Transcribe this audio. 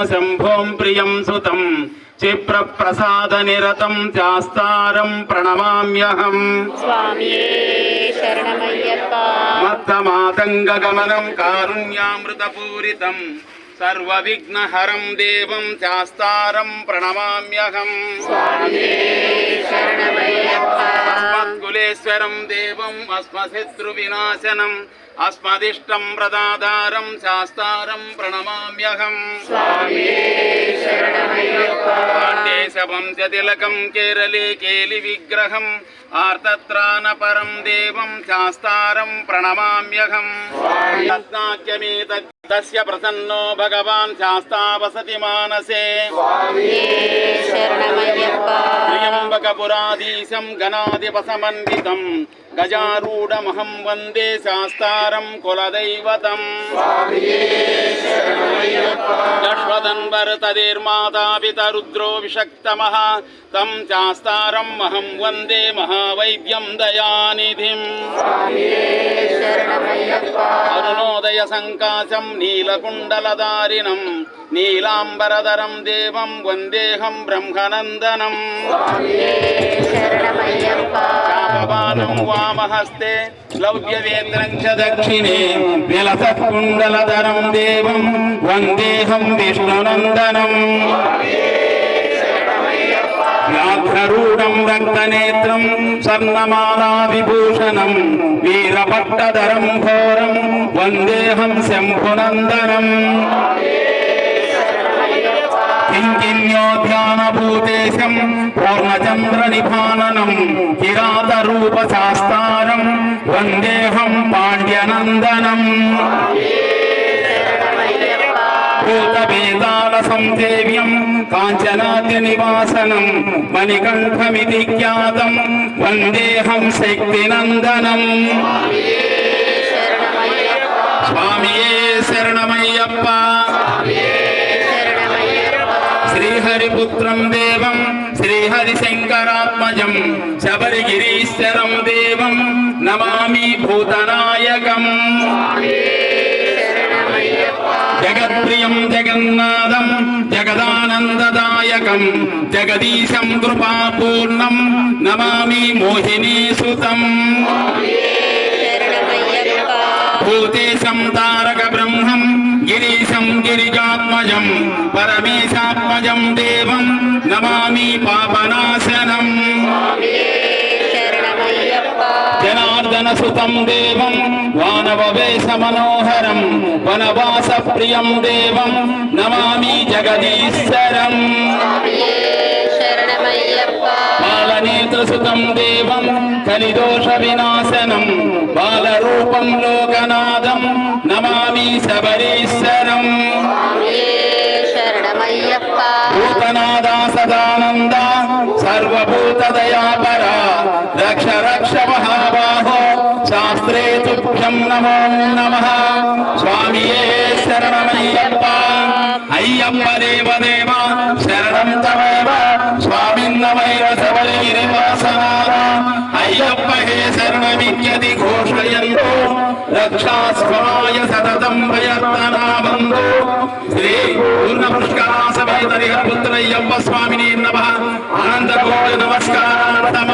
శంభోం ప్రియం సుతం చిప్రప్రసాద నిరతం చాస్తారం ప్రణమామ్యహం. స్వామియే శరణమయ్యప్ప. మత్తమాతంగ గమనం కారుణ్యామృతపూరితం సర్వవిఘ్నహరం దేవం చాస్తారం ప్రణమామ్యహం. స్వామియే శరణమయ్యప్ప. అస్మద్కులేశ్వరం దేవం అస్మశత్రువినాశనం అస్మదిష్టం ప్రదాదారం శాస్తారం ప్రణమామ్యహం. స్వామియే శరణమయ్యప్ప. పాండేశవంశతిలకం కేరళే కేలి విగ్రహం ఆర్తత్రాణపరం దేవం శాస్తారం ప్రణమామ్యహం. తస్య ప్రసన్నో భగవాన్ శాస్తావసతి మానసే. స్వామియే శరణమయ్యప్ప. త్ర్యంబకపురాధీశం గణాధిపసమన్వితం గజారూఢమహం వందే శాస్తారం కులదైవతం. స్వామియే శరణమయ్యప్ప. లక్ష్మదన్వర్తదేర్మాతా పితరుద్రో విషక్తమః తం శాస్తారం అహం వందే మహావైద్యం దయానిధిం. స్వామియే శరణమయ్యప్ప. అరుణోదయ సంకాశం నీలకుండలధారిణం నీలాంబరధరం దేవం వందేహం బ్రహ్మనందనం. స్వామియే శరణమయ్యప్ప. శాపవానం వామహస్తే లౌక్యవేత్రం చ దక్షిణే విలసత్కుండలధరం దేవం వందేహం విష్ణునందనం. వ్యాఘ్రరూఢం రక్తనేత్రం స్వర్ణమాలా విభూషణం వీరపట్టధరం ఘోరం వందేహం శంభునందనం. కింకిణ్యోధ్యానభూతేశం పూర్ణచంద్రనిభాననం కిరాతరూపశాస్తారం వందేహం పాండ్యనందనం. భూతవేదాల సంసేవ్యం కాంచనాద్రినివాసనం మణికంఠమితి ఖ్యాతం వందేహం శక్తినందనం. స్వామియే శరణమయ్యప్ప. శ్రీహరిపుత్రం దేవం శ్రీహరిశంకరాత్మజం శబరిగిరీశ్వరం దేవం నమామి భూతనాయకం. జగత్ప్రియం జగన్నాథం జగదానందదాయకం జగదీశం కృపాపూర్ణం నమామి మోహినీసుతం. భూతేశం తారక బ్రహ్మం గిరీశం గిరిజాత్మజం పరమేశాత్మజం దేవం నమామి పాపనాశనం. జనార్దన సుతం దేవం వానవవేశ మనోహరం వనవాస ప్రియం దేవం నమామి జగదీశ్వరం. బాలనేత్రసుతం దేవం కలిదోష వినాశనం బాలరూపం లోకనాథం నమామి శబరీశ్వరం. భూతనాదా సదానంద సర్వభూతదయాపర రక్ష రక్ష మహాబాహో శాస్త్రే తుభ్యం నమో నమః. స్వామియే శరణమయ్యప్ప. అయ్యప్ప దేవదేవ శరణం తమేవ స్వామిన్నమైవ శబరిగిరివాసనాథ. అయ్యప్ప హే శరణమిత్యది ఘోషయంతో రక్షాస్వాయ సతతం ప్రయత్నా బంధో. శ్రీ పూర్ణపుష్కరాసమేత పుత్రయ్యప్ప స్వామిని నమః. అనంతకోటి నమస్కారార్థమ